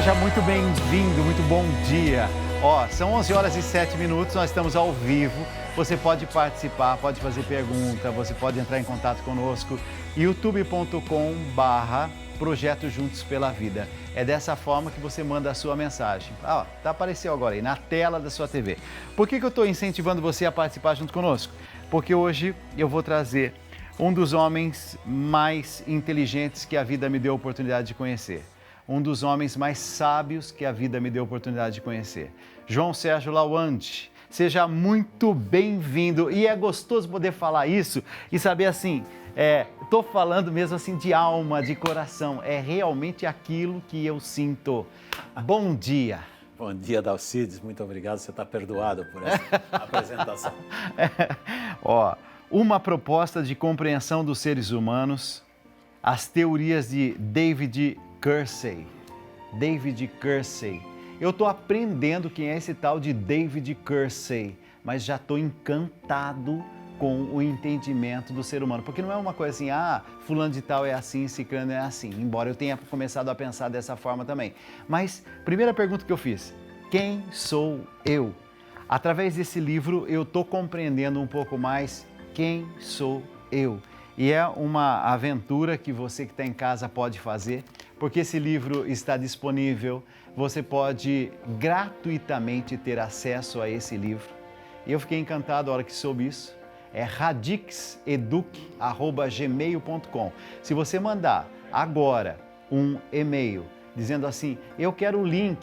Seja muito bem-vindo, muito bom dia. São 11 horas e 7 minutos, nós estamos ao vivo. Você pode participar, pode fazer pergunta, você pode entrar em contato conosco. youtube.com/Projeto Juntos pela Vida. É dessa forma que você manda a sua mensagem. Apareceu agora aí, na tela da sua TV. Por que eu estou incentivando você a participar junto conosco? Porque hoje eu vou trazer um dos homens mais inteligentes que a vida me deu a oportunidade de conhecer. Um dos homens mais sábios que a vida me deu a oportunidade de conhecer. João Sérgio Lawande, seja muito bem-vindo. E é gostoso poder falar isso e saber assim, estou falando mesmo assim de alma, de coração. É realmente aquilo que eu sinto. Bom dia. Bom dia, Dalcides. Muito obrigado. Você está perdoado por essa apresentação. Uma proposta de compreensão dos seres humanos, as teorias de David Kelsey. David Kelsey. Eu estou aprendendo quem é esse tal de David Kelsey, mas já estou encantado com o entendimento do ser humano. Porque não é uma coisa assim, fulano de tal é assim, ciclano é assim. Embora eu tenha começado a pensar dessa forma também. Mas, primeira pergunta que eu fiz, quem sou eu? Através desse livro eu estou compreendendo um pouco mais quem sou eu. E é uma aventura que você que está em casa pode fazer, porque esse livro está disponível, você pode gratuitamente ter acesso a esse livro. E eu fiquei encantado a hora que soube isso. É radixeduc@gmail.com. Se você mandar agora um e-mail dizendo assim, eu quero o link,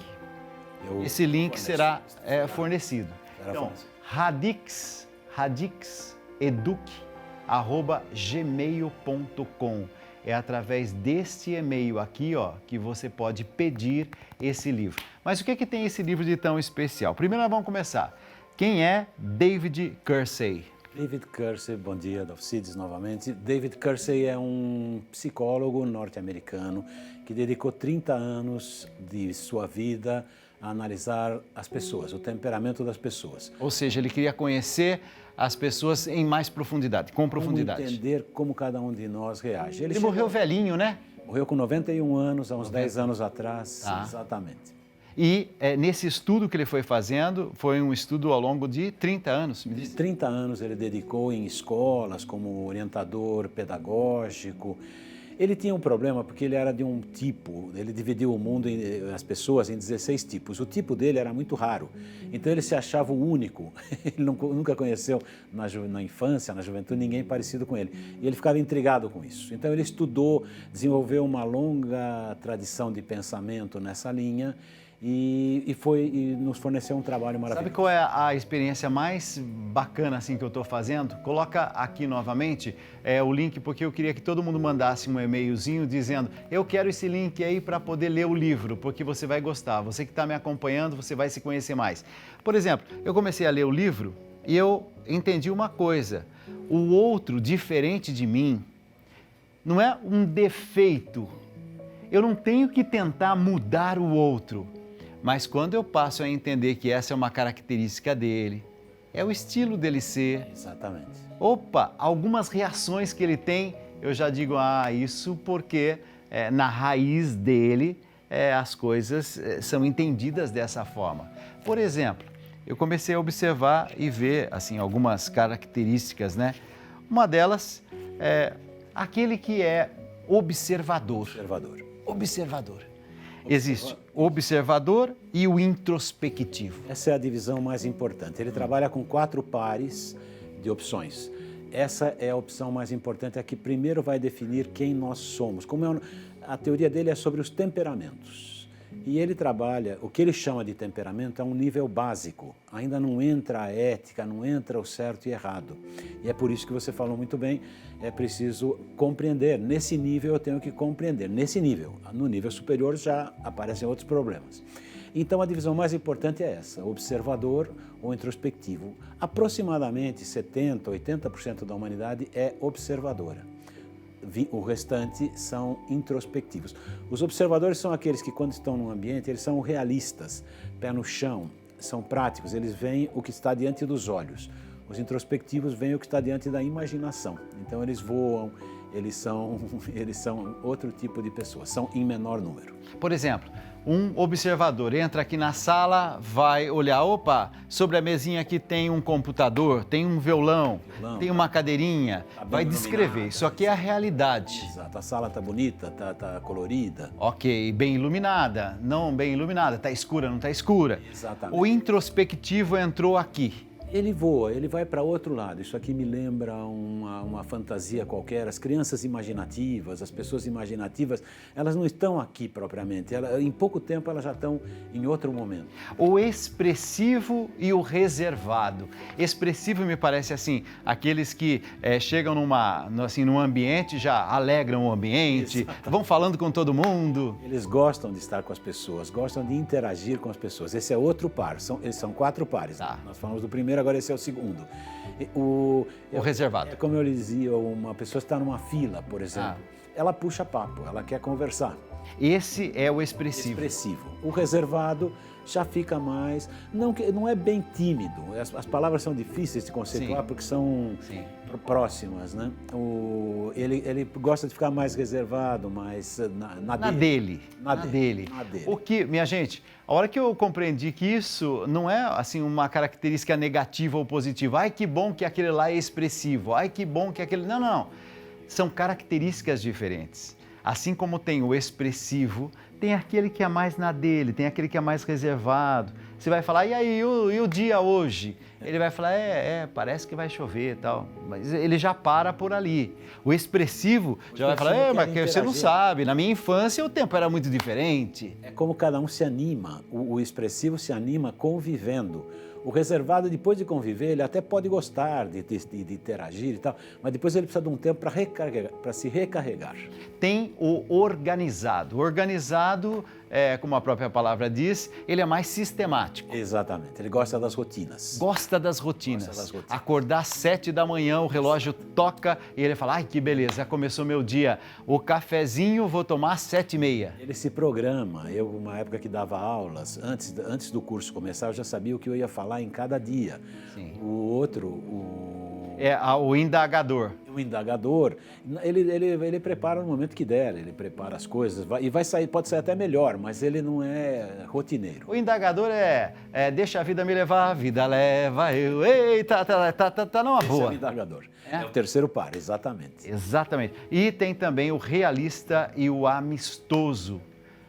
esse link será fornecido. Então, radixeduc@gmail.com. É através deste e-mail aqui, que você pode pedir esse livro. Mas o que tem esse livro de tão especial? Primeiro nós vamos começar. Quem é David Kelsey? David Kelsey, bom dia, Dalcides novamente. David Kelsey é um psicólogo norte-americano que dedicou 30 anos de sua vida a analisar as pessoas, o temperamento das pessoas. Ou seja, ele queria conhecer as pessoas em mais profundidade, com profundidade. Como entender como cada um de nós reage. Ele morreu velhinho, né? Morreu com 91 anos, há uns 10 anos atrás, exatamente. E nesse estudo que ele foi fazendo, foi um estudo ao longo de 30 anos. Me disse. 30 anos ele dedicou em escolas como orientador pedagógico. Ele tinha um problema porque ele era de um tipo, ele dividiu o mundo, as pessoas, em 16 tipos. O tipo dele era muito raro, então ele se achava o único. Ele nunca conheceu na infância, na juventude, ninguém parecido com ele. E ele ficava intrigado com isso. Então ele estudou, desenvolveu uma longa tradição de pensamento nessa linha e nos forneceu um trabalho maravilhoso. Sabe qual é a experiência mais bacana assim, que eu estou fazendo? Coloca aqui novamente o link, porque eu queria que todo mundo mandasse um e-mailzinho dizendo eu quero esse link aí para poder ler o livro, porque você vai gostar. Você que está me acompanhando, você vai se conhecer mais. Por exemplo, eu comecei a ler o livro e eu entendi uma coisa. O outro, diferente de mim, não é um defeito. Eu não tenho que tentar mudar o outro. Mas quando eu passo a entender que essa é uma característica dele, é o estilo dele ser. Exatamente. Algumas reações que ele tem, eu já digo, isso porque na raiz dele as coisas são entendidas dessa forma. Por exemplo, eu comecei a observar e ver assim, algumas características, né? Uma delas é aquele que é observador. Observador. Existe o observador e o introspectivo. Essa é a divisão mais importante. Ele trabalha com 4 pares de opções. Essa é a opção mais importante, a que primeiro vai definir quem nós somos. A teoria dele é sobre os temperamentos. E ele trabalha, o que ele chama de temperamento é um nível básico. Ainda não entra a ética, não entra o certo e errado. E é por isso que você falou muito bem, é preciso compreender. Nesse nível eu tenho que compreender. Nesse nível, no nível superior já aparecem outros problemas. Então a divisão mais importante é essa, observador ou introspectivo. Aproximadamente 70%, 80% da humanidade é observadora. O restante são introspectivos. Os observadores são aqueles que, quando estão num ambiente, eles são realistas, pé no chão, são práticos, eles veem o que está diante dos olhos. Os introspectivos veem o que está diante da imaginação. Então eles voam, eles são outro tipo de pessoas, são em menor número. Por exemplo, um observador entra aqui na sala, vai olhar, opa, sobre a mesinha aqui tem um computador, tem um violão, tem uma cadeirinha, vai descrever. Isso aqui é a realidade. Exato, a sala está bonita, está colorida. Ok, bem iluminada, não bem iluminada, está escura, não está escura. Exatamente. O introspectivo entrou aqui. Ele voa, ele vai para outro lado. Isso aqui me lembra uma fantasia qualquer. As crianças imaginativas, as pessoas imaginativas, elas não estão aqui propriamente. Em pouco tempo elas já estão em outro momento. O expressivo e o reservado. Expressivo me parece assim, aqueles que chegam num ambiente, já alegram o ambiente, vão falando com todo mundo. Eles gostam de estar com as pessoas, gostam de interagir com as pessoas. Esse é outro par, eles são 4 pares. Tá. Nós falamos do primeiro, agora esse é o segundo. O reservado. É como eu lhe dizia, uma pessoa está numa fila, por exemplo. Ela puxa papo, ela quer conversar. Esse é o expressivo. O reservado já fica mais... Não é bem tímido. As palavras são difíceis de conceituar porque são próximas, né? Ele gosta de ficar mais reservado, mais na dele. O que, minha gente, a hora que eu compreendi que isso não é assim uma característica negativa ou positiva. Ai, que bom que aquele lá é expressivo. Ai, que bom que aquele... Não. São características diferentes. Assim como tem o expressivo, tem aquele que é mais na dele, tem aquele que é mais reservado. Você vai falar, e aí, e o dia hoje? Ele vai falar, parece que vai chover e tal. Mas ele já para por ali. O expressivo já vai falar, mas que você não sabe, na minha infância o tempo era muito diferente. É como cada um se anima. O expressivo se anima convivendo. O reservado, depois de conviver, ele até pode gostar de interagir e tal, mas depois ele precisa de um tempo para se recarregar. Tem o organizado. O organizado, como a própria palavra diz, ele é mais sistemático. Exatamente, ele gosta das rotinas. Gosta das rotinas. Acordar às 7 da manhã, o relógio toca e ele fala, ai que beleza, já começou meu dia. O cafezinho vou tomar às 7h30. Ele se programa. Eu, uma época que dava aulas, antes do curso começar, eu já sabia o que eu ia falar em cada dia. Sim. O indagador. O indagador, ele prepara no momento que der, ele prepara as coisas e vai sair, pode sair até melhor, mas ele não é rotineiro. O indagador deixa a vida me levar, a vida leva eu. Eita, tá numa boa. Esse é o indagador. É o terceiro par, exatamente. Exatamente. E tem também o realista e o amistoso.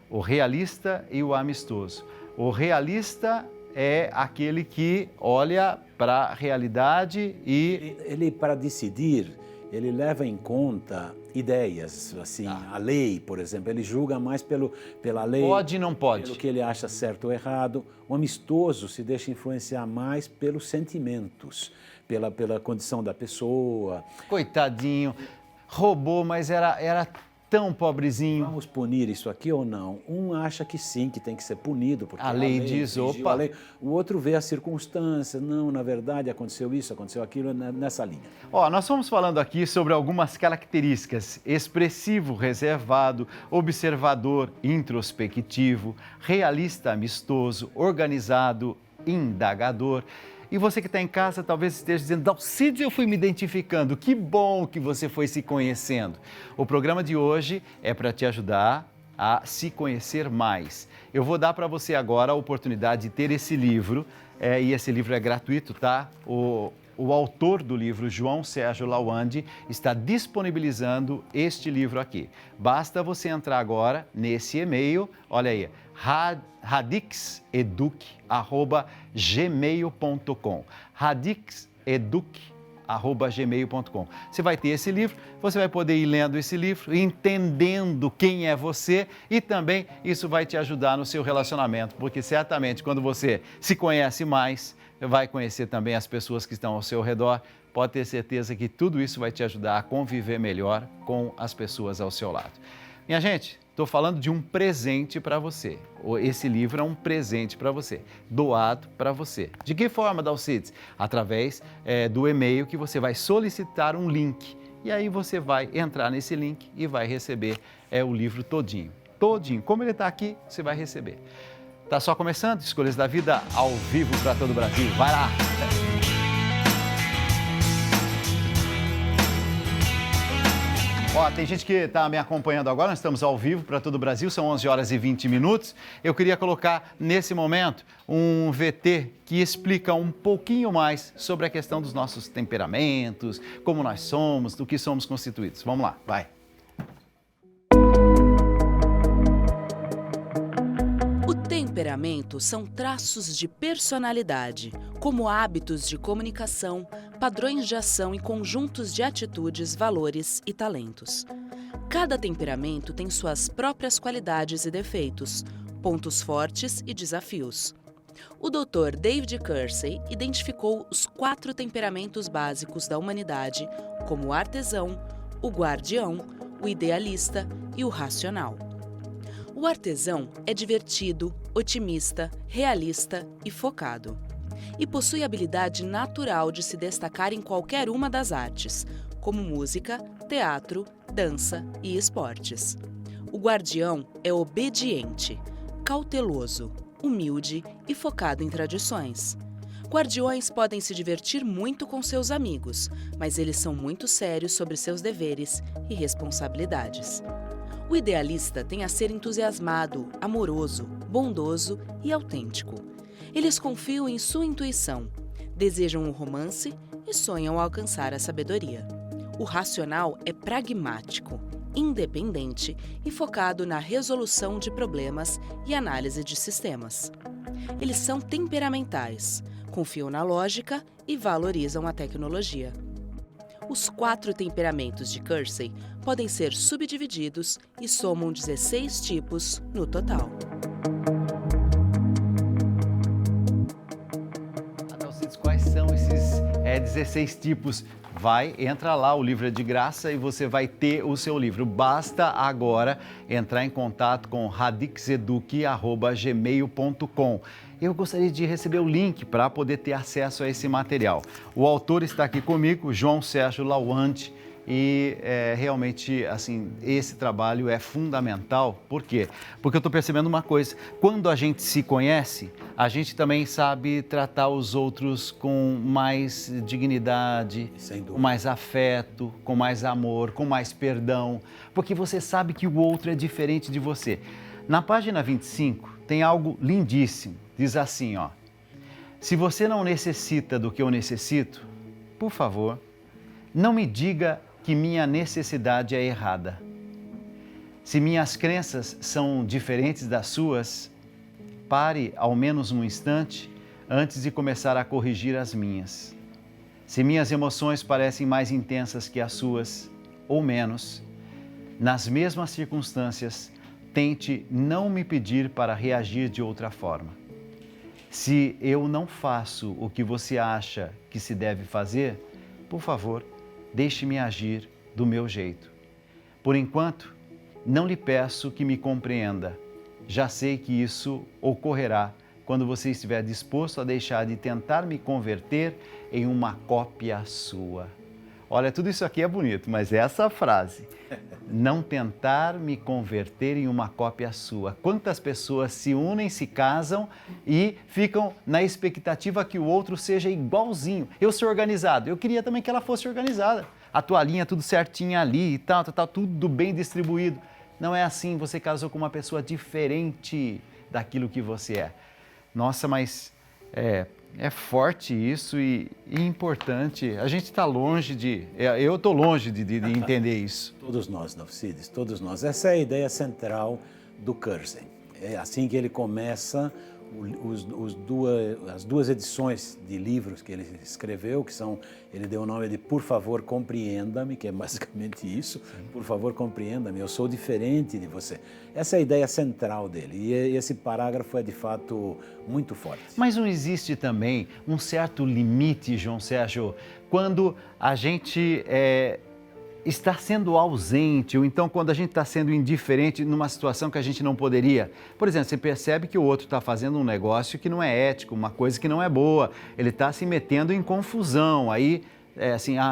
O realista e o amistoso. O realista é aquele que olha para a realidade e... Ele, para decidir, ele leva em conta ideias, assim, a lei, por exemplo. Ele julga mais pela lei. Pode e não pode. Pelo que ele acha certo ou errado. O amistoso se deixa influenciar mais pelos sentimentos, pela condição da pessoa. Coitadinho, roubou, mas era tão pobrezinho. Vamos punir isso aqui ou não? Um acha que sim, que tem que ser punido, porque a lei diz, opa. A lei. O outro vê a circunstância, não, na verdade aconteceu isso, aconteceu aquilo, nessa linha. Nós estamos falando aqui sobre algumas características: expressivo, reservado, observador, introspectivo, realista, amistoso, organizado, indagador. E você que está em casa talvez esteja dizendo, Dalcides, eu fui me identificando, que bom que você foi se conhecendo. O programa de hoje é para te ajudar a se conhecer mais. Eu vou dar para você agora a oportunidade de ter esse livro, e esse livro é gratuito, tá? O autor do livro, João Sérgio Lawande, está disponibilizando este livro aqui. Basta você entrar agora nesse e-mail, olha aí, radixeduc@gmail.com. radixeduc@gmail.com. Você vai ter esse livro, você vai poder ir lendo esse livro, entendendo quem é você e também isso vai te ajudar no seu relacionamento, porque certamente quando você se conhece mais, vai conhecer também as pessoas que estão ao seu redor, pode ter certeza que tudo isso vai te ajudar a conviver melhor com as pessoas ao seu lado. Minha gente, estou falando de um presente para você. Esse livro é um presente para você, doado para você. De que forma, Dalcides? Através do e-mail que você vai solicitar um link. E aí você vai entrar nesse link e vai receber o livro todinho. Todinho. Como ele está aqui, você vai receber. Tá só começando? Escolhas da Vida ao vivo para todo o Brasil. Vai lá! Ó, tem gente que está me acompanhando agora, nós estamos ao vivo para todo o Brasil, são 11 horas e 20 minutos. Eu queria colocar nesse momento um VT que explica um pouquinho mais sobre a questão dos nossos temperamentos, como nós somos, do que somos constituídos. Vamos lá, vai. Temperamento são traços de personalidade, como hábitos de comunicação, padrões de ação e conjuntos de atitudes, valores e talentos. Cada temperamento tem suas próprias qualidades e defeitos, pontos fortes e desafios. O Dr. David Kelsey identificou os 4 temperamentos básicos da humanidade, como o artesão, o guardião, o idealista e o racional. O artesão é divertido, otimista, realista e focado. E possui habilidade natural de se destacar em qualquer uma das artes, como música, teatro, dança e esportes. O guardião é obediente, cauteloso, humilde e focado em tradições. Guardiões podem se divertir muito com seus amigos, mas eles são muito sérios sobre seus deveres e responsabilidades. O idealista tem a ser entusiasmado, amoroso, bondoso e autêntico. Eles confiam em sua intuição, desejam um romance e sonham alcançar a sabedoria. O racional é pragmático, independente e focado na resolução de problemas e análise de sistemas. Eles são temperamentais, confiam na lógica e valorizam a tecnologia. Os 4 temperamentos de Kelsey podem ser subdivididos e somam 16 tipos no total. Adalcides, quais são esses 16 tipos? Entra lá, o livro é de graça e você vai ter o seu livro. Basta agora entrar em contato com radixeduc@gmail.com. Eu gostaria de receber o link para poder ter acesso a esse material. O autor está aqui comigo, João Sérgio Lawande, e realmente, assim, esse trabalho é fundamental. Por quê? Porque eu estou percebendo uma coisa, quando a gente se conhece, a gente também sabe tratar os outros com mais dignidade, com mais afeto, com mais amor, com mais perdão, porque você sabe que o outro é diferente de você. Na página 25 tem algo lindíssimo, diz assim, ó: se você não necessita do que eu necessito, por favor, não me diga que minha necessidade é errada. Se minhas crenças são diferentes das suas, pare ao menos um instante antes de começar a corrigir as minhas. Se minhas emoções parecem mais intensas que as suas, ou menos, nas mesmas circunstâncias, tente não me pedir para reagir de outra forma. Se eu não faço o que você acha que se deve fazer, por favor, deixe-me agir do meu jeito. Por enquanto, não lhe peço que me compreenda. Já sei que isso ocorrerá quando você estiver disposto a deixar de tentar me converter em uma cópia sua. Olha, tudo isso aqui é bonito, mas essa frase, não tentar me converter em uma cópia sua. Quantas pessoas se unem, se casam e ficam na expectativa que o outro seja igualzinho. Eu sou organizado, eu queria também que ela fosse organizada. A toalhinha tudo certinha ali e tal, tudo bem distribuído. Não é assim, você casou com uma pessoa diferente daquilo que você é. Nossa, mas é forte isso e importante. A gente está longe eu estou longe de entender isso. Todos nós, Dalcides, todos nós. Essa é a ideia central do Kelsey. É assim que ele começa as duas edições de livros que ele escreveu, ele deu o nome de Por Favor, Compreenda-me, que é basicamente isso. Por favor, compreenda-me, eu sou diferente de você. Essa é a ideia central dele e esse parágrafo é de fato muito forte. Mas não existe também um certo limite, João Sérgio, quando a gente está sendo ausente, ou então quando a gente está sendo indiferente numa situação que a gente não poderia. Por exemplo, você percebe que o outro está fazendo um negócio que não é ético, uma coisa que não é boa, ele está se metendo em confusão, aí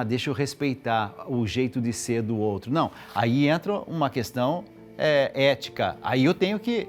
deixa eu respeitar o jeito de ser do outro. Não, aí entra uma questão ética, aí eu tenho que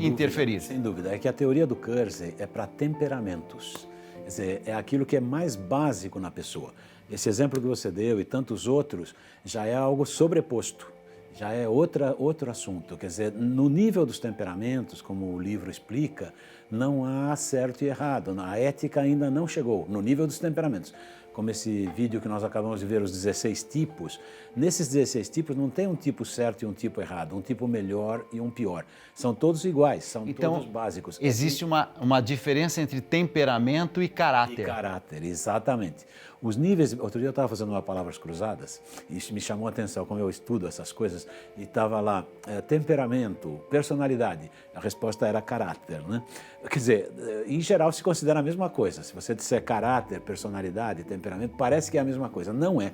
interferir. Sem dúvida, é que a teoria do Kelsey é para temperamentos, quer dizer, é aquilo que é mais básico na pessoa. Esse exemplo que você deu e tantos outros já é algo sobreposto, já é outro assunto. Quer dizer, no nível dos temperamentos, como o livro explica, não há certo e errado, a ética ainda não chegou no nível dos temperamentos. Como esse vídeo que nós acabamos de ver, os 16 tipos, nesses 16 tipos não tem um tipo certo e um tipo errado, um tipo melhor e um pior. São todos iguais, são todos básicos. Existe uma diferença entre temperamento e caráter. E caráter, exatamente. Os níveis, outro dia eu estava fazendo uma palavras cruzadas, e isso me chamou a atenção, como eu estudo essas coisas, e estava lá, temperamento, personalidade, a resposta era caráter, né? Quer dizer, em geral se considera a mesma coisa, se você disser caráter, personalidade, temperamento, parece que é a mesma coisa, não é.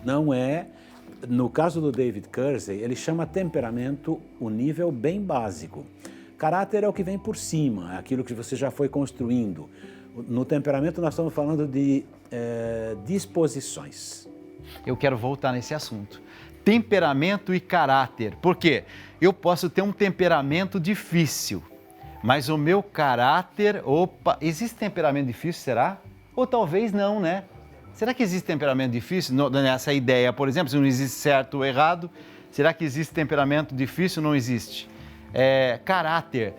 Não é. No caso do David Kersey, ele chama temperamento o nível bem básico. Caráter é o que vem por cima, é aquilo que você já foi construindo. No temperamento nós estamos falando de disposições. Eu quero voltar nesse assunto. Temperamento e caráter. Por quê? Eu posso ter um temperamento difícil, mas o meu caráter... Opa, existe temperamento difícil, será? Ou talvez não, né? Será que existe temperamento difícil? Nessa ideia, por exemplo, se não existe certo ou errado, será que existe temperamento difícil? Não existe. Caráter,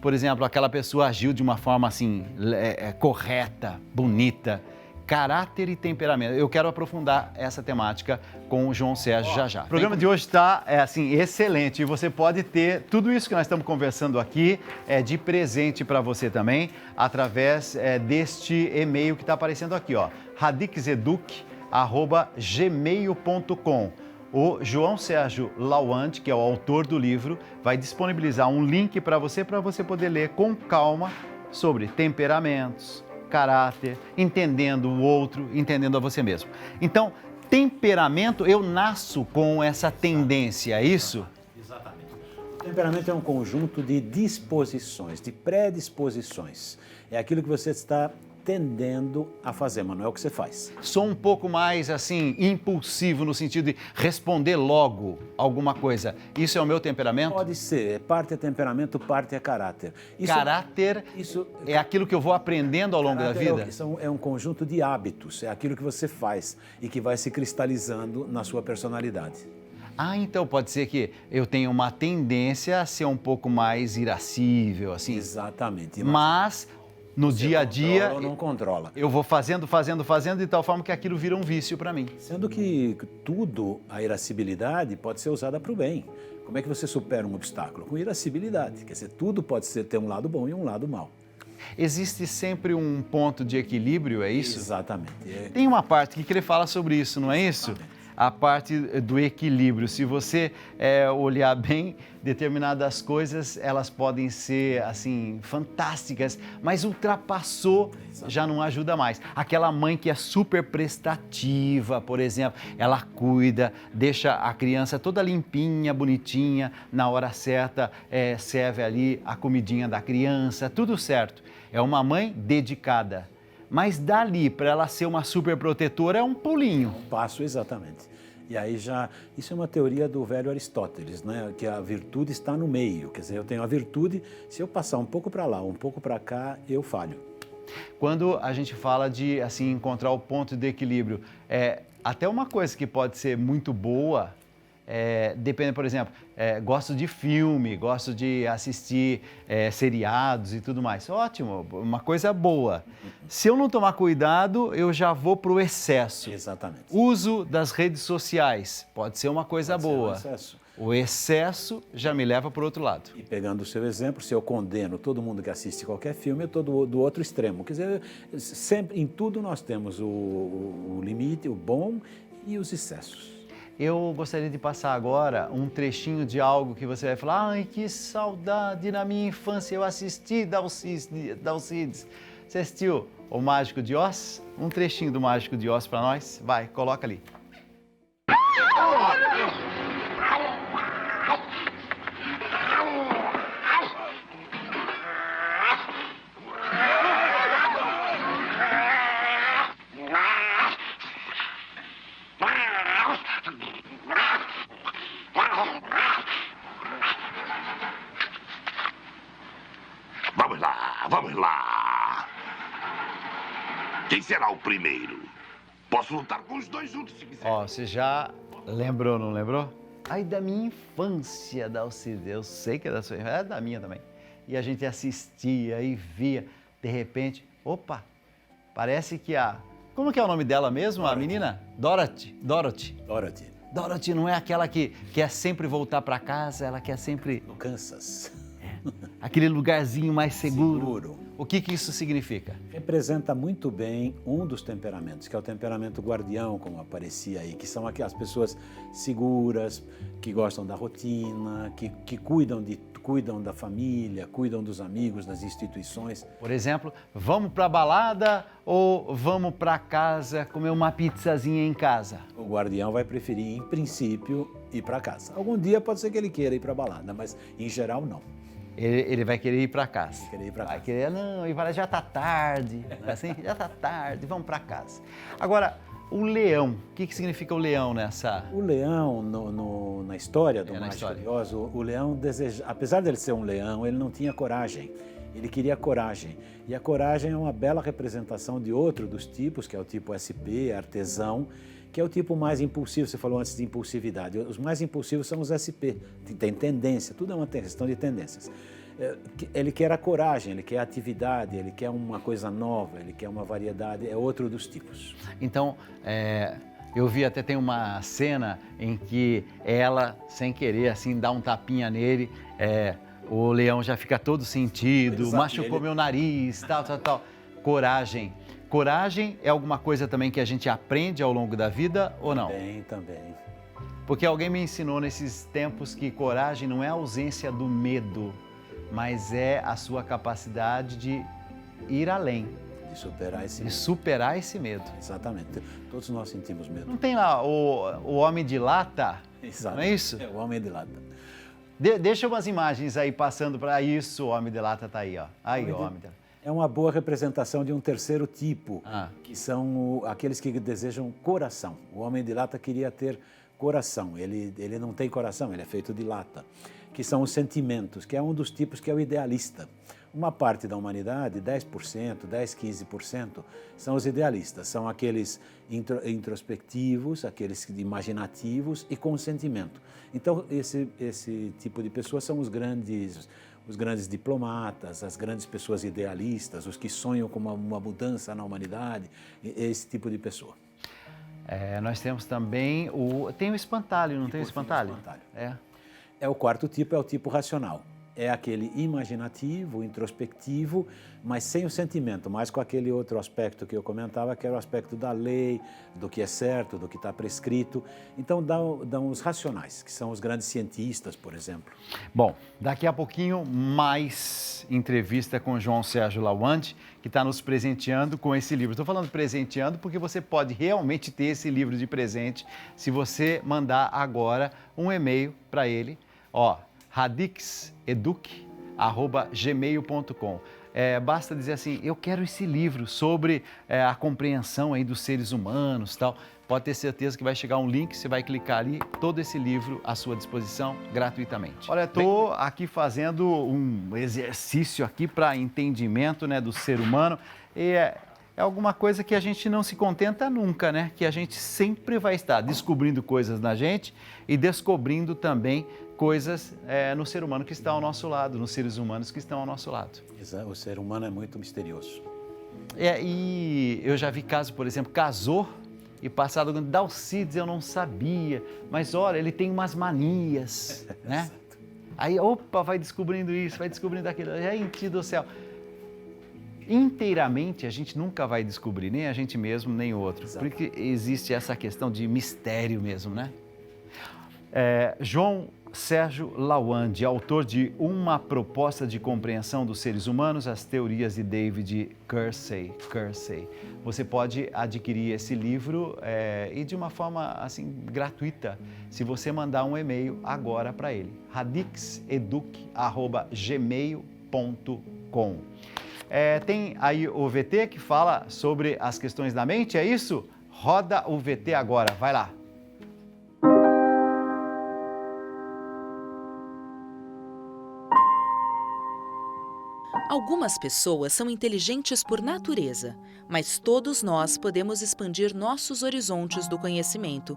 por exemplo, aquela pessoa agiu de uma forma assim, correta, bonita. Caráter e temperamento. Eu quero aprofundar essa temática com o João Sérgio já. O programa de hoje está assim, excelente e você pode ter tudo isso que nós estamos conversando aqui de presente para você também, através deste e-mail que está aparecendo aqui, ó, radixeduc@gmail.com. O João Sérgio Lawande, que é o autor do livro, vai disponibilizar um link para você poder ler com calma sobre temperamentos, caráter, entendendo o outro, entendendo a você mesmo. Então, temperamento, eu nasço com essa tendência, é isso? Exatamente. O temperamento é um conjunto de disposições, de predisposições. É aquilo que você está tendendo a fazer, mas não é o que você faz. Sou um pouco mais, assim, impulsivo no sentido de responder logo alguma coisa. Isso é o meu temperamento? Pode ser. Parte é temperamento, parte é caráter. Caráter é aquilo que eu vou aprendendo ao longo da vida? É um conjunto de hábitos, é aquilo que você faz e que vai se cristalizando na sua personalidade. Então pode ser que eu tenha uma tendência a ser um pouco mais irascível, assim. Exatamente. Mas no dia a dia, ou não controla. Eu vou fazendo de tal forma que aquilo vira um vício para mim. Sendo que a irascibilidade pode ser usada para o bem. Como é que você supera um obstáculo? Com irascibilidade. Quer dizer, tudo pode ter um lado bom e um lado mau. Existe sempre um ponto de equilíbrio, é isso? Exatamente. Tem uma parte que ele fala sobre isso, não é isso? Exatamente. A parte do equilíbrio. Se você olhar bem, determinadas coisas, elas podem ser, assim, fantásticas, mas ultrapassou, já não ajuda mais. Aquela mãe que é super prestativa, por exemplo, ela cuida, deixa a criança toda limpinha, bonitinha, na hora certa, serve ali a comidinha da criança, tudo certo. É uma mãe dedicada. Mas dali para ela ser uma super protetora é um pulinho. Um passo, exatamente. E aí isso é uma teoria do velho Aristóteles, né? Que a virtude está no meio. Quer dizer, eu tenho a virtude, se eu passar um pouco para lá, um pouco para cá, eu falho. Quando a gente fala de assim, encontrar o ponto de equilíbrio, até uma coisa que pode ser muito boa, depende, por exemplo, gosto de filme, gosto de assistir seriados e tudo mais. Ótimo, uma coisa boa. Se eu não tomar cuidado, eu já vou para o excesso. Exatamente. Uso das redes sociais pode ser uma coisa boa. Ser um excesso. O excesso já me leva para o outro lado. E pegando o seu exemplo, se eu condeno todo mundo que assiste qualquer filme, eu estou do outro extremo. Quer dizer, sempre, em tudo nós temos o limite, o bom e os excessos. Eu gostaria de passar agora um trechinho de algo que você vai falar: ai, que saudade, na minha infância eu assisti Dalcides. Você assistiu O Mágico de Oz? Um trechinho do Mágico de Oz para nós? Vai, coloca ali. Vamos lá. Quem será o primeiro? Posso lutar com os dois juntos se quiser. Ó, você já lembrou, não lembrou? Aí da minha infância, Dalcide, eu sei que é da sua infância, é da minha também. E a gente assistia e via, de repente, opa, parece que como que é o nome dela mesmo, Dorothy. a menina? Dorothy. Dorothy não é aquela que quer sempre voltar para casa, ela quer sempre No Kansas. aquele lugarzinho mais seguro. Seguro. O que isso significa? Representa muito bem um dos temperamentos, que é o temperamento guardião, como aparecia aí, que são aquelas pessoas seguras, que gostam da rotina, que cuidam da família, cuidam dos amigos, das instituições. Por exemplo, vamos para balada ou vamos para casa comer uma pizzazinha em casa? O guardião vai preferir, em princípio, ir para casa. Algum dia pode ser que ele queira ir para balada, mas em geral não. Ele vai querer ir para casa. Vai querer ir pra Vai casa. querer, não, e fala, já tá tarde, não é assim? Já tá tarde, vamos para casa. Agora, o leão, o que significa o leão nessa... O leão, na história do na Mais história. Curioso, o leão apesar dele ser um leão, ele não tinha coragem. Ele queria coragem. E a coragem é uma bela representação de outro dos tipos, que é o tipo SP, artesão, que é o tipo mais impulsivo. Você falou antes de impulsividade. Os mais impulsivos são os SP. Tem tendência, tudo é uma questão de tendências. Ele quer a coragem, ele quer a atividade, ele quer uma coisa nova, ele quer uma variedade, é outro dos tipos. Então, eu vi até tem uma cena em que ela, sem querer, assim, dá um tapinha nele, o leão já fica todo sentido, Exato, machucou meu nariz, tal. Coragem. Coragem é alguma coisa também que a gente aprende ao longo da vida ou não? Também. Porque alguém me ensinou nesses tempos que coragem não é a ausência do medo, mas é a sua capacidade de ir além, De superar esse de medo. superar esse medo. Exatamente. Todos nós sentimos medo. Não tem lá o homem de lata? Exato. Não é isso? É o homem de lata. Deixa umas imagens aí passando para isso, o homem de lata tá aí, ó. Aí, o homem de lata. É uma boa representação de um terceiro tipo, Ah. que são aqueles que desejam coração. O homem de lata queria ter coração. Ele não tem coração, ele é feito de lata. Que são os sentimentos, que é um dos tipos que é o idealista. Uma parte da humanidade, 10%, 15%, são os idealistas. São aqueles introspectivos, aqueles imaginativos e com sentimento. Então, esse tipo de pessoas são os grandes diplomatas, as grandes pessoas idealistas, os que sonham com uma mudança na humanidade, esse tipo de pessoa. Nós temos também tem o espantalho, não tem o espantalho? O quarto tipo é o tipo racional. É aquele imaginativo, introspectivo, mas sem o sentimento, mas com aquele outro aspecto que eu comentava, que era o aspecto da lei, do que é certo, do que está prescrito. Então, dão os racionais, que são os grandes cientistas, por exemplo. Bom, daqui a pouquinho mais entrevista com João Sérgio Lawande, que está nos presenteando com esse livro. Estou falando presenteando porque você pode realmente ter esse livro de presente se você mandar agora um e-mail para ele, radixeduc@gmail.com. Basta dizer assim, eu quero esse livro sobre a compreensão aí dos seres humanos, tal. Pode ter certeza que vai chegar um link, você vai clicar ali, todo esse livro à sua disposição gratuitamente. Olha, estou aqui fazendo um exercício aqui para entendimento, né, do ser humano e é alguma coisa que a gente não se contenta nunca, né? Que a gente sempre vai estar descobrindo coisas na gente e descobrindo também coisas no ser humano que está ao nosso lado, nos seres humanos que estão ao nosso lado. O ser humano é muito misterioso. E eu já vi caso, por exemplo, casou e passado Dalcides eu não sabia, mas olha, ele tem umas manias, né? Aí, opa, vai descobrindo isso, vai descobrindo aquilo, gente do céu. Inteiramente a gente nunca vai descobrir, nem a gente mesmo, nem o outro. Exato. Porque existe essa questão de mistério mesmo, né? João Sérgio Lawande, autor de Uma Proposta de Compreensão dos Seres Humanos, as teorias de David Kelsey. Você pode adquirir esse livro e de uma forma assim gratuita, se você mandar um e-mail agora para ele, radixeduc@gmail.com. Tem aí o VT que fala sobre as questões da mente, é isso? Roda o VT agora, vai lá. Algumas pessoas são inteligentes por natureza, mas todos nós podemos expandir nossos horizontes do conhecimento.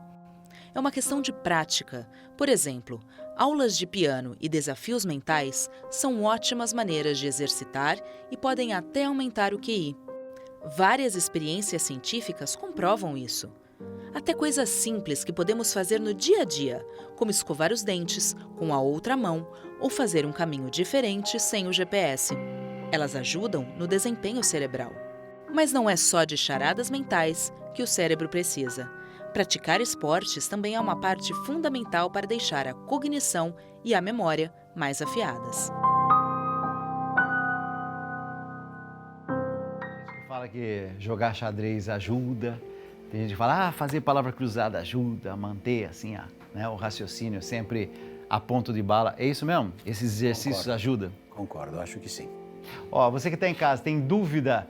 É uma questão de prática. Por exemplo, aulas de piano e desafios mentais são ótimas maneiras de exercitar e podem até aumentar o QI. Várias experiências científicas comprovam isso. Até coisas simples que podemos fazer no dia a dia, como escovar os dentes com a outra mão ou fazer um caminho diferente sem o GPS. Elas ajudam no desempenho cerebral. Mas não é só de charadas mentais que o cérebro precisa. Praticar esportes também é uma parte fundamental para deixar a cognição e a memória mais afiadas. Tem gente que fala que jogar xadrez ajuda, tem gente que fala, fazer palavra cruzada ajuda a manter assim, o raciocínio sempre a ponto de bala. É isso mesmo? Esses exercícios ajudam? Concordo, acho que sim. Você que está em casa, tem dúvida,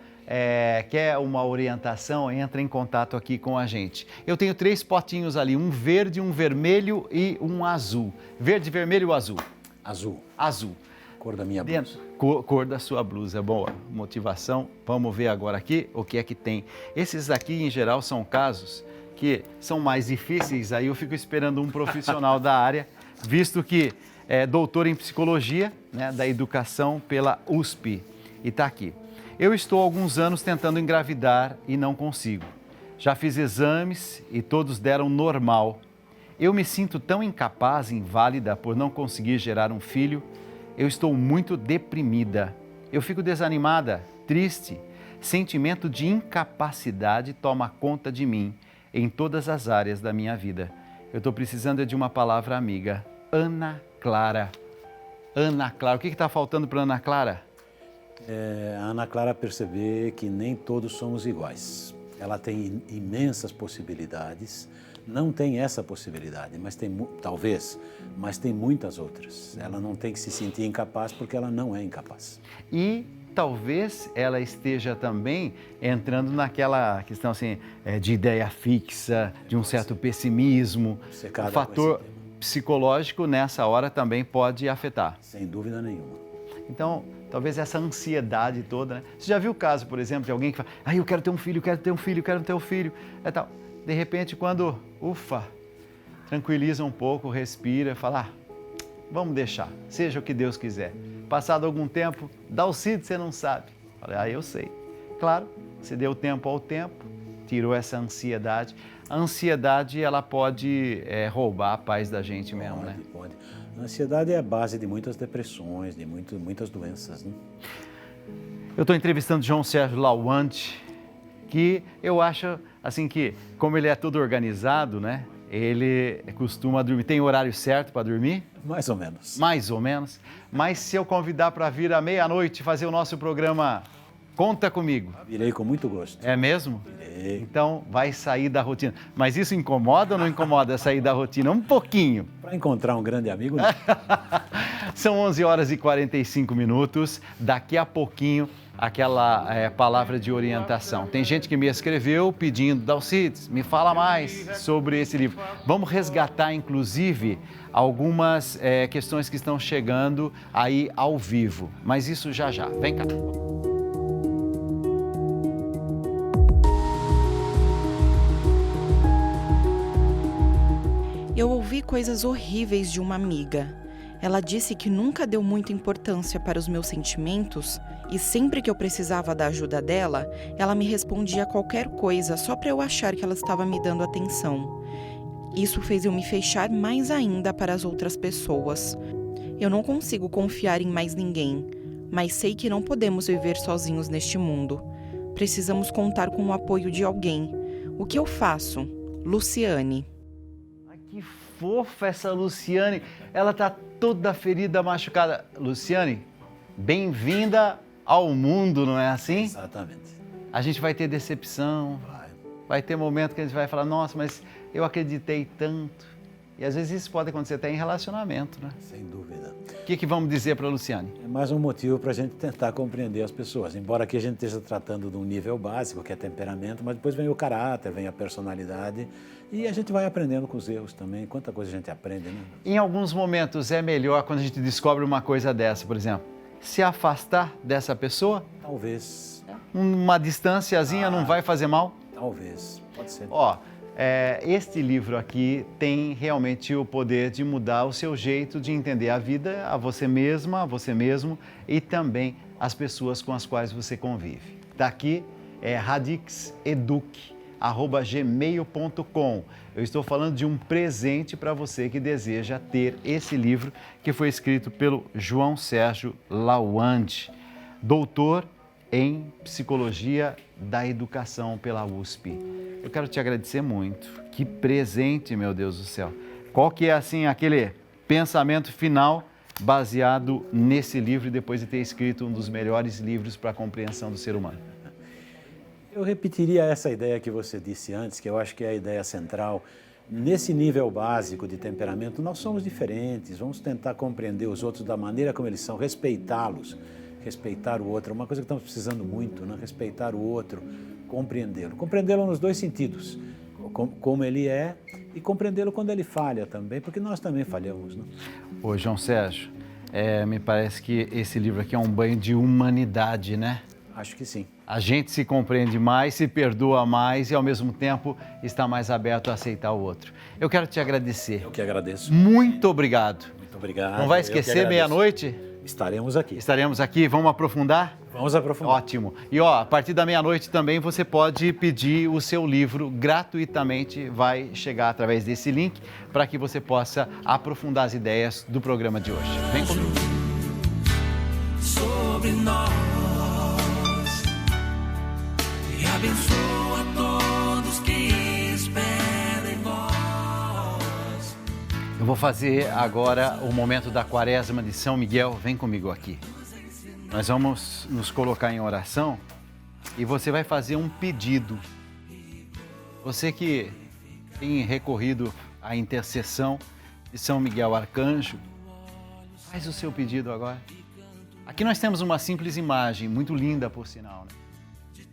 quer uma orientação, entra em contato aqui com a gente. Eu tenho 3 potinhos ali, um verde, um vermelho e um azul. Verde, vermelho ou azul? Azul. Azul. Cor da minha blusa. Cor da sua blusa, boa motivação. Vamos ver agora aqui o que é que tem. Esses aqui, em geral, são casos que são mais difíceis, aí eu fico esperando um profissional da área, visto que é doutor em psicologia, da educação pela USP, e está aqui. Eu estou há alguns anos tentando engravidar e não consigo. Já fiz exames e todos deram normal. Eu me sinto tão incapaz e inválida por não conseguir gerar um filho. Eu estou muito deprimida. Eu fico desanimada, triste. Sentimento de incapacidade toma conta de mim em todas as áreas da minha vida. Eu estou precisando de uma palavra amiga. Ana Clara. Ana Clara. O que está faltando para Ana Clara? A Ana Clara perceber que nem todos somos iguais. Ela tem imensas possibilidades. Não tem essa possibilidade, mas tem muitas outras. Ela não tem que se sentir incapaz porque ela não é incapaz. E talvez ela esteja também entrando naquela questão assim, de ideia fixa, de um certo pessimismo. O fator psicológico nessa hora também pode afetar. Sem dúvida nenhuma. Então, talvez essa ansiedade toda, né? Você já viu o caso, por exemplo, de alguém que fala, eu quero ter um filho, quero ter um filho, quero ter um filho, tal. De repente, quando, tranquiliza um pouco, respira, fala, vamos deixar, seja o que Deus quiser. Passado algum tempo, Dalcide, você não sabe. Falei, eu sei. Claro, você deu tempo ao tempo, tirou essa ansiedade. A ansiedade, ela pode roubar a paz da gente mesmo, né? Pode. A ansiedade é a base de muitas depressões, de muitas doenças, né? Eu estou entrevistando João Sérgio Lawande, que eu acho, assim, que como ele é todo organizado, né? Ele costuma dormir. Tem horário certo para dormir? Mais ou menos. Mais ou menos. Mas se eu convidar para vir à meia-noite fazer o nosso programa, conta comigo. Virei com muito gosto. É mesmo? Virei. Então vai sair da rotina. Mas isso incomoda ou não incomoda sair da rotina? Um pouquinho. Para encontrar um grande amigo, não. São 11h45. Daqui a pouquinho, aquela palavra de orientação. Tem gente que me escreveu pedindo, Dalcides, me fala mais sobre esse livro. Vamos resgatar, inclusive, algumas questões que estão chegando aí ao vivo. Mas isso já já. Vem cá. Eu ouvi coisas horríveis de uma amiga. Ela disse que nunca deu muita importância para os meus sentimentos e sempre que eu precisava da ajuda dela, ela me respondia qualquer coisa só para eu achar que ela estava me dando atenção. Isso fez eu me fechar mais ainda para as outras pessoas. Eu não consigo confiar em mais ninguém, mas sei que não podemos viver sozinhos neste mundo. Precisamos contar com o apoio de alguém. O que eu faço? Luciane. Que fofa essa Luciane, ela tá toda ferida, machucada. Luciane, bem-vinda ao mundo, não é assim? Exatamente. A gente vai ter decepção, vai ter momento que a gente vai falar, nossa, mas eu acreditei tanto. E às vezes isso pode acontecer até em relacionamento, né? Sem dúvida. O que vamos dizer para a Luciane? É mais um motivo para a gente tentar compreender as pessoas. Embora aqui a gente esteja tratando de um nível básico, que é temperamento, mas depois vem o caráter, vem a personalidade e a gente vai aprendendo com os erros também. Quanta coisa a gente aprende, né? Em alguns momentos é melhor quando a gente descobre uma coisa dessa, por exemplo. se afastar dessa pessoa? Talvez, Uma distânciazinha não vai fazer mal? talvez, pode ser. Ó, este livro aqui tem realmente o poder de mudar o seu jeito de entender a vida, a você mesma, a você mesmo e também as pessoas com as quais você convive. Daqui é radixeduc@gmail.com. Eu estou falando de um presente para você que deseja ter esse livro que foi escrito pelo João Sérgio Lawande, doutor em Psicologia da Educação pela USP. Eu quero te agradecer muito. Que presente, meu Deus do céu. Qual que é, assim, aquele pensamento final baseado nesse livro depois de ter escrito um dos melhores livros para a compreensão do ser humano? Eu repetiria essa ideia que você disse antes, que eu acho que é a ideia central. Nesse nível básico de temperamento, nós somos diferentes, vamos tentar compreender os outros da maneira como eles são, respeitá-los, respeitar o outro, é uma coisa que estamos precisando muito, né? Respeitar o outro, compreendê-lo. Compreendê-lo nos dois sentidos, como ele é e compreendê-lo quando ele falha também, porque nós também falhamos, né? Ô, João Sérgio, me parece que esse livro aqui é um banho de humanidade, né? Acho que sim. A gente se compreende mais, se perdoa mais e, ao mesmo tempo, está mais aberto a aceitar o outro. Eu quero te agradecer. Eu que agradeço. Muito obrigado. Muito obrigado. Não vai Eu que esquecer, agradeço. meia-noite? Estaremos aqui. Estaremos aqui. Vamos aprofundar? Vamos aprofundar. Ótimo. E, ó, a partir da meia-noite também você pode pedir o seu livro gratuitamente. Vai chegar através desse link para que você possa aprofundar as ideias do programa de hoje. Vem comigo. Sobre nós. Abençoa todos que esperam em vós. Eu vou fazer agora o momento da quaresma de São Miguel. Vem comigo aqui. Nós vamos nos colocar em oração e você vai fazer um pedido. Você que tem recorrido à intercessão de São Miguel Arcanjo, faz o seu pedido agora. Aqui nós temos uma simples imagem, muito linda por sinal, né?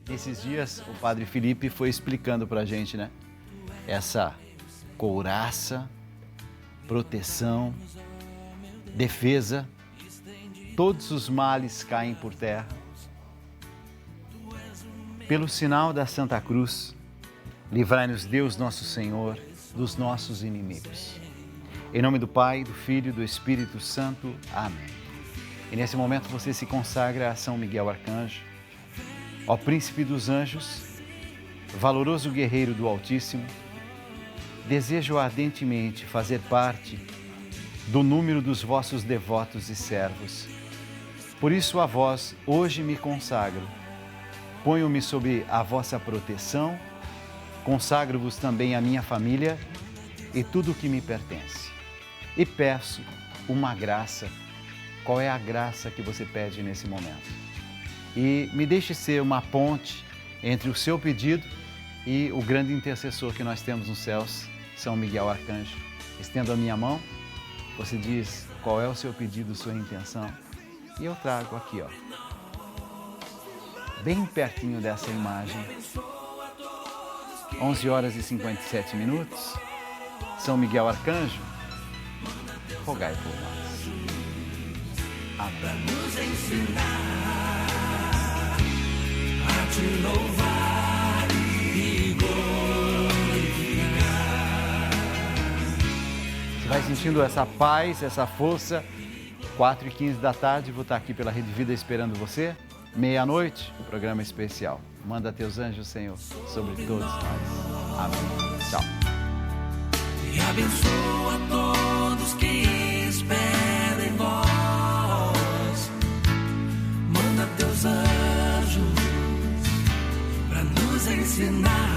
Nesses dias, o Padre Felipe foi explicando para a gente, né? Essa couraça, proteção, defesa, todos os males caem por terra. Pelo sinal da Santa Cruz, livrai-nos Deus nosso Senhor dos nossos inimigos. Em nome do Pai, do Filho e do Espírito Santo. Amém. E nesse momento você se consagra a São Miguel Arcanjo. Ó Príncipe dos Anjos, valoroso guerreiro do Altíssimo, desejo ardentemente fazer parte do número dos vossos devotos e servos. Por isso a vós hoje me consagro. Ponho-me sob a vossa proteção, consagro-vos também a minha família e tudo o que me pertence. E peço uma graça. Qual é a graça que você pede nesse momento? E me deixe ser uma ponte entre o seu pedido e o grande intercessor que nós temos nos céus, São Miguel Arcanjo. Estendo a minha mão, você diz qual é o seu pedido, sua intenção, e eu trago aqui, ó, bem pertinho dessa imagem, 11h57, São Miguel Arcanjo, rogai por nós. Amém. Te louvar e glorificar. Você vai sentindo essa paz, essa força. 4h15 da tarde, vou estar aqui pela Rede Vida esperando você. Meia-noite, programa especial. Manda teus anjos, Senhor, sobre todos nós. Amém. Tchau. E abençoa todos que esperam em vós. Manda teus anjos pra nos ensinar.